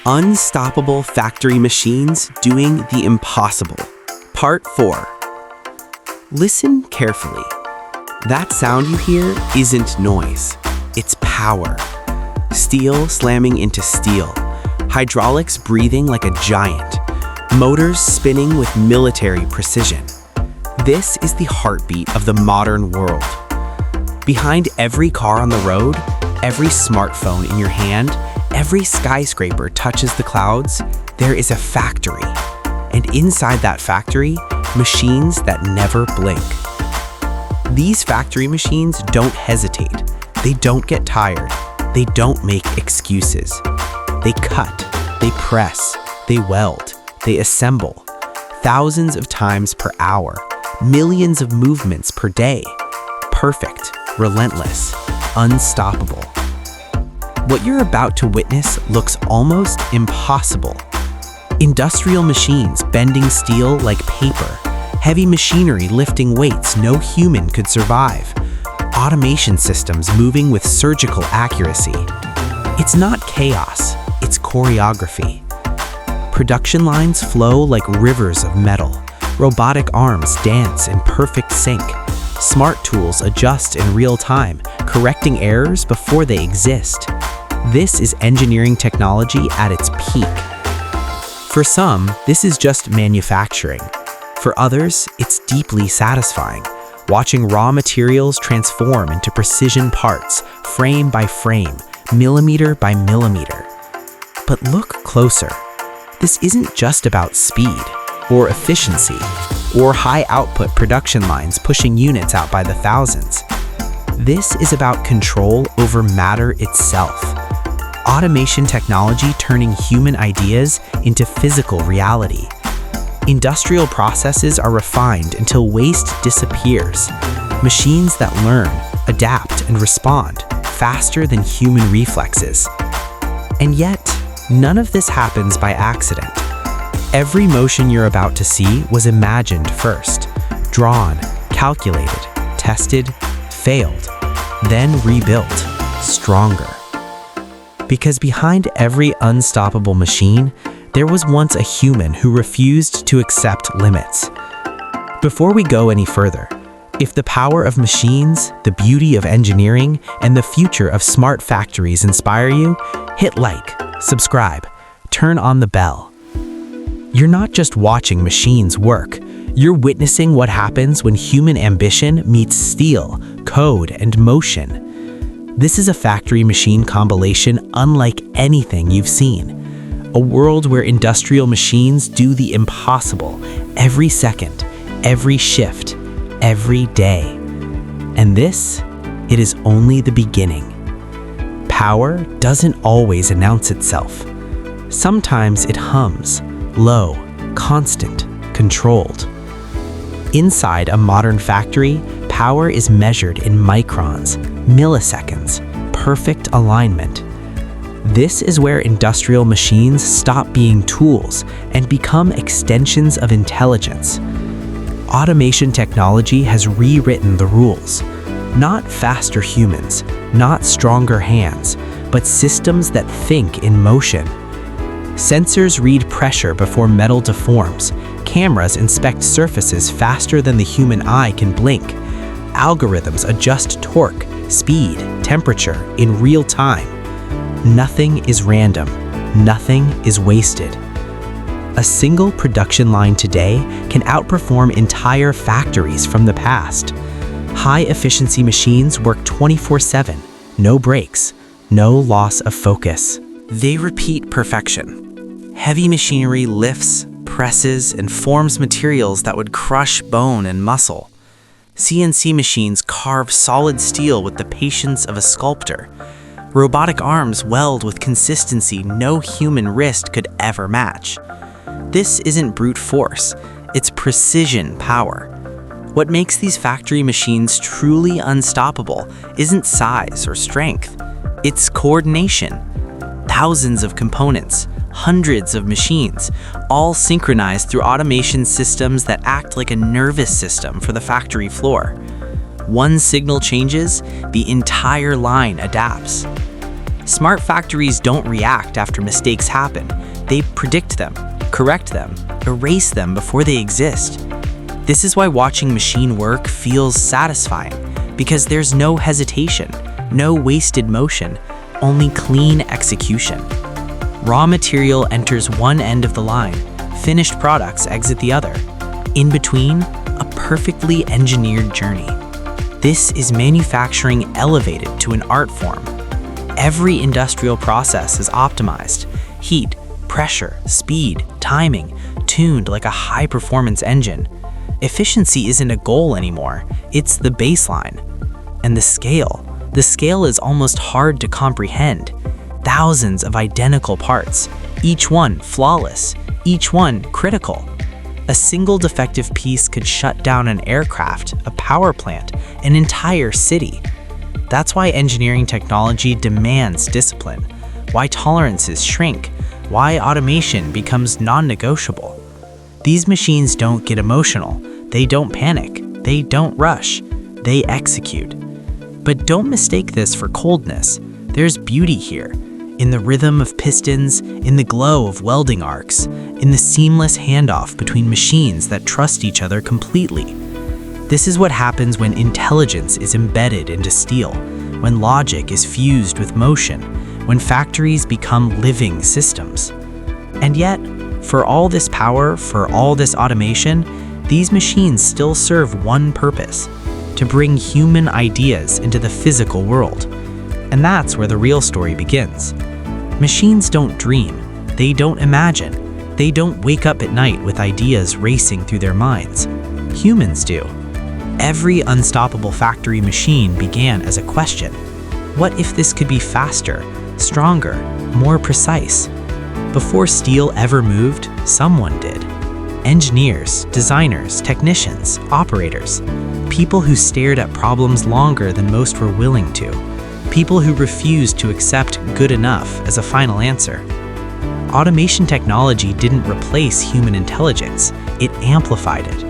Unstoppable factory machines doing the impossible. Part 4. Listen carefully. That sound you hear isn't noise. It's power. Steel slamming into steel. Hydraulics breathing like a giant. Motors spinning with military precision. This is the heartbeat of the modern world. Behind every car on the road, every smartphone in your hand, every skyscraper touches the clouds, there is a factory. And inside that factory, machines that never blink. These factory machines don't hesitate. They don't get tired. They don't make excuses. They cut, they press, they weld, they assemble. Thousands of times per hour, millions of movements per day. Perfect, relentless, unstoppable. What you're about to witness looks almost impossible. Industrial machines bending steel like paper. Heavy machinery lifting weights no human could survive. Automation systems moving with surgical accuracy. It's not chaos, it's choreography. Production lines flow like rivers of metal. Robotic arms dance in perfect sync. Smart tools adjust in real time, correcting errors before they exist. This is engineering technology at its peak. For some, this is just manufacturing. For others, it's deeply satisfying, watching raw materials transform into precision parts, frame by frame, millimeter by millimeter. But look closer. This isn't just about speed, or efficiency, or high-output production lines pushing units out by the thousands. This is about control over matter itself. Automation technology turning human ideas into physical reality. Industrial processes are refined until waste disappears. Machines that learn, adapt, and respond faster than human reflexes. And yet, none of this happens by accident. Every motion you're about to see was imagined first, drawn, calculated, tested, failed, then rebuilt, stronger. Because behind every unstoppable machine, there was once a human who refused to accept limits. Before we go any further, if the power of machines, the beauty of engineering, and the future of smart factories inspire you, hit like, subscribe, turn on the bell. You're not just watching machines work, you're witnessing what happens when human ambition meets steel, code, and motion. This is a factory machine combination unlike anything you've seen. A world where industrial machines do the impossible every second, every shift, every day. And this, it is only the beginning. Power doesn't always announce itself. Sometimes it hums, low, constant, controlled. Inside a modern factory, power is measured in microns, milliseconds, perfect alignment. This is where industrial machines stop being tools and become extensions of intelligence. Automation technology has rewritten the rules. Not faster humans, not stronger hands, but systems that think in motion. Sensors read pressure before metal deforms. Cameras inspect surfaces faster than the human eye can blink. Algorithms adjust torque, speed, temperature in real time. Nothing is random. Nothing is wasted. A single production line today can outperform entire factories from the past. High-efficiency machines work 24/7, no breaks, no loss of focus. They repeat perfection. Heavy machinery lifts, presses, and forms materials that would crush bone and muscle. CNC machines carve solid steel with the patience of a sculptor. Robotic arms weld with consistency no human wrist could ever match. This isn't brute force, it's precision power. What makes these factory machines truly unstoppable isn't size or strength, it's coordination. Thousands of components, hundreds of machines, all synchronized through automation systems that act like a nervous system for the factory floor. One signal changes, the entire line adapts. Smart factories don't react after mistakes happen. They predict them, correct them, erase them before they exist. This is why watching machine work feels satisfying, because there's no hesitation, no wasted motion, only clean execution. Raw material enters one end of the line, finished products exit the other. In between, a perfectly engineered journey. This is manufacturing elevated to an art form. Every industrial process is optimized. Heat, pressure, speed, timing, tuned like a high-performance engine. Efficiency isn't a goal anymore, it's the baseline. And the scale is almost hard to comprehend. Thousands of identical parts, each one flawless, each one critical. A single defective piece could shut down an aircraft, a power plant, an entire city. That's why engineering technology demands discipline, why tolerances shrink, why automation becomes non-negotiable. These machines don't get emotional, they don't panic, they don't rush, they execute. But don't mistake this for coldness. There's beauty here, in the rhythm of pistons, in the glow of welding arcs, in the seamless handoff between machines that trust each other completely. This is what happens when intelligence is embedded into steel, when logic is fused with motion, when factories become living systems. And yet, for all this power, for all this automation, these machines still serve one purpose: to bring human ideas into the physical world. And that's where the real story begins. Machines don't dream, they don't imagine, they don't wake up at night with ideas racing through their minds. Humans do. Every unstoppable factory machine began as a question. What if this could be faster, stronger, more precise? Before steel ever moved, someone did. Engineers, designers, technicians, operators. People who stared at problems longer than most were willing to. People who refused to accept good enough as a final answer. Automation technology didn't replace human intelligence, it amplified it.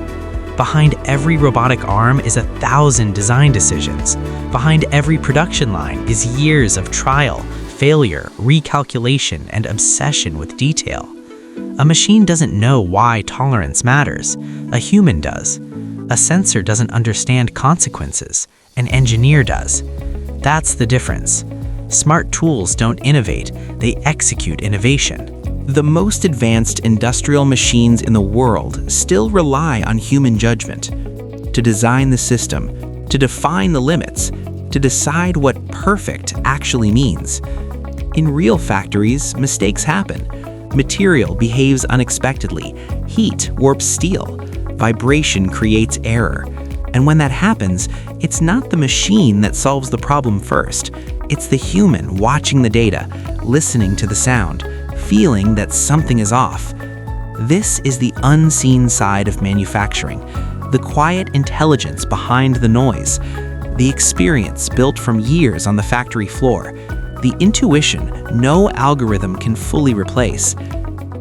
Behind every robotic arm is 1,000 design decisions. Behind every production line is years of trial, failure, recalculation, and obsession with detail. A machine doesn't know why tolerance matters. A human does. A sensor doesn't understand consequences. An engineer does. That's the difference. Smart tools don't innovate, they execute innovation. The most advanced industrial machines in the world still rely on human judgment to design the system, to define the limits, to decide what perfect actually means. In real factories, mistakes happen. Material behaves unexpectedly. Heat warps steel. Vibration creates error. And when that happens, it's not the machine that solves the problem first. It's the human watching the data, listening to the sound, feeling that something is off. This is the unseen side of manufacturing, the quiet intelligence behind the noise, the experience built from years on the factory floor, the intuition no algorithm can fully replace.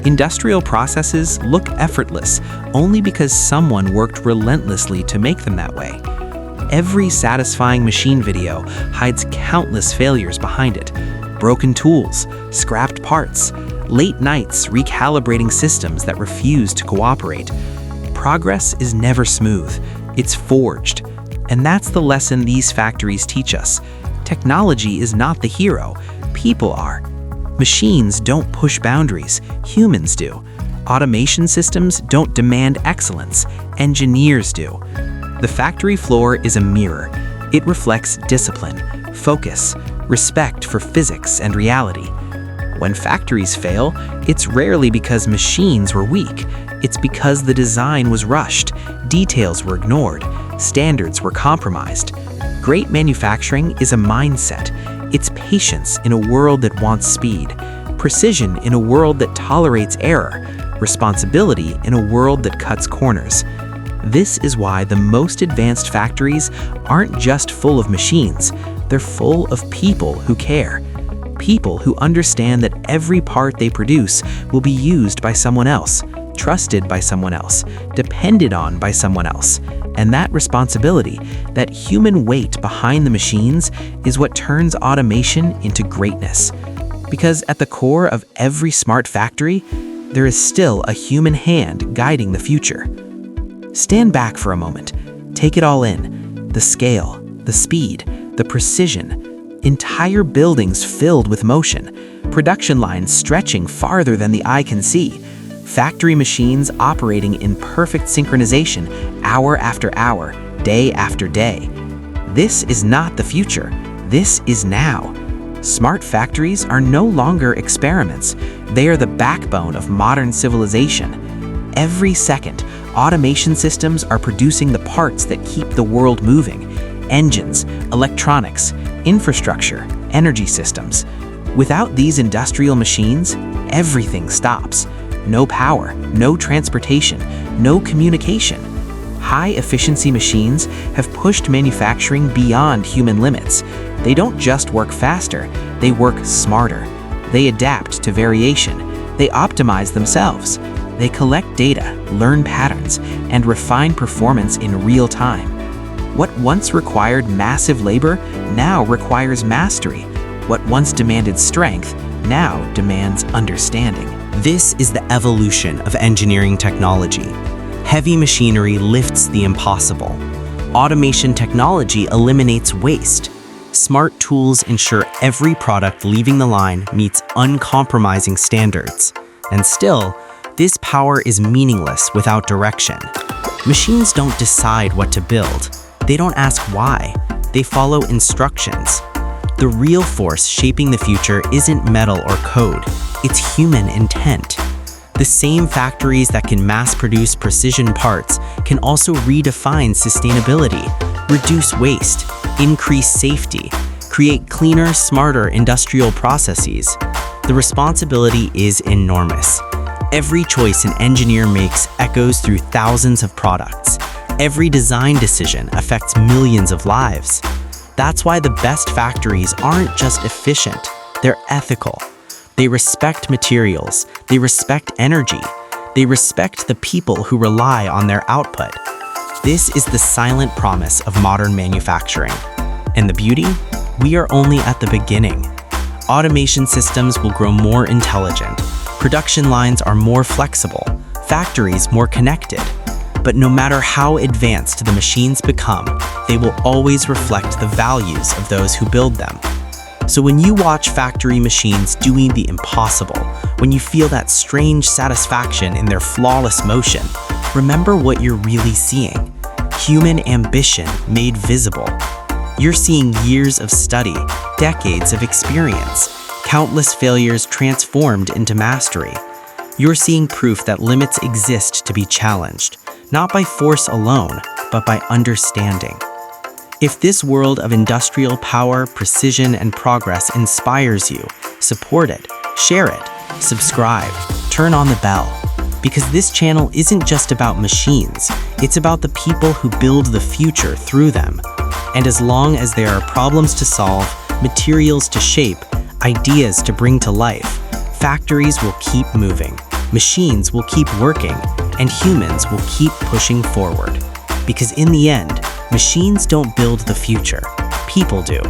Industrial processes look effortless only because someone worked relentlessly to make them that way. Every satisfying machine video hides countless failures behind it. Broken tools, scrapped parts, late nights recalibrating systems that refuse to cooperate. Progress is never smooth, it's forged. And that's the lesson these factories teach us. Technology is not the hero, people are. Machines don't push boundaries, humans do. Automation systems don't demand excellence, engineers do. The factory floor is a mirror. It reflects discipline, focus, respect for physics and reality. When factories fail, it's rarely because machines were weak. It's because the design was rushed, details were ignored, standards were compromised. Great manufacturing is a mindset. It's patience in a world that wants speed, precision in a world that tolerates error, responsibility in a world that cuts corners. This is why the most advanced factories aren't just full of machines, they're full of people who care. People who understand that every part they produce will be used by someone else, trusted by someone else, depended on by someone else, And that responsibility, that human weight behind the machines, is what turns automation into greatness. Because at the core of every smart factory, there is still a human hand guiding the future. Stand back for a moment. Take it all in. The scale, the speed, the precision. Entire buildings filled with motion. Production lines stretching farther than the eye can see. Factory machines operating in perfect synchronization, hour after hour, day after day. This is not the future. This is now. Smart factories are no longer experiments. They are the backbone of modern civilization. Every second, automation systems are producing the parts that keep the world moving. Engines, electronics, infrastructure, energy systems. Without these industrial machines, everything stops. No power, no transportation, no communication. High-efficiency machines have pushed manufacturing beyond human limits. They don't just work faster, they work smarter. They adapt to variation. They optimize themselves. They collect data, learn patterns, and refine performance in real time. What once required massive labor now requires mastery. What once demanded strength now demands understanding. This is the evolution of engineering technology. Heavy machinery lifts the impossible. Automation technology eliminates waste. Smart tools ensure every product leaving the line meets uncompromising standards. And still, this power is meaningless without direction. Machines don't decide what to build. They don't ask why. They follow instructions. The real force shaping the future isn't metal or code. It's human intent. The same factories that can mass-produce precision parts can also redefine sustainability, reduce waste, increase safety, create cleaner, smarter industrial processes. The responsibility is enormous. Every choice an engineer makes echoes through thousands of products. Every design decision affects millions of lives. That's why the best factories aren't just efficient, they're ethical. They respect materials, they respect energy, they respect the people who rely on their output. This is the silent promise of modern manufacturing. And the beauty? We are only at the beginning. Automation systems will grow more intelligent. Production lines are more flexible, factories more connected. But no matter how advanced the machines become, they will always reflect the values of those who build them. So when you watch factory machines doing the impossible, when you feel that strange satisfaction in their flawless motion, remember what you're really seeing. Human ambition made visible. You're seeing years of study, decades of experience, countless failures transformed into mastery. You're seeing proof that limits exist to be challenged, not by force alone, but by understanding. If this world of industrial power, precision, and progress inspires you, support it, share it, subscribe, turn on the bell. Because this channel isn't just about machines, it's about the people who build the future through them. And as long as there are problems to solve, materials to shape, ideas to bring to life, factories will keep moving, machines will keep working, and humans will keep pushing forward. Because in the end, machines don't build the future, people do.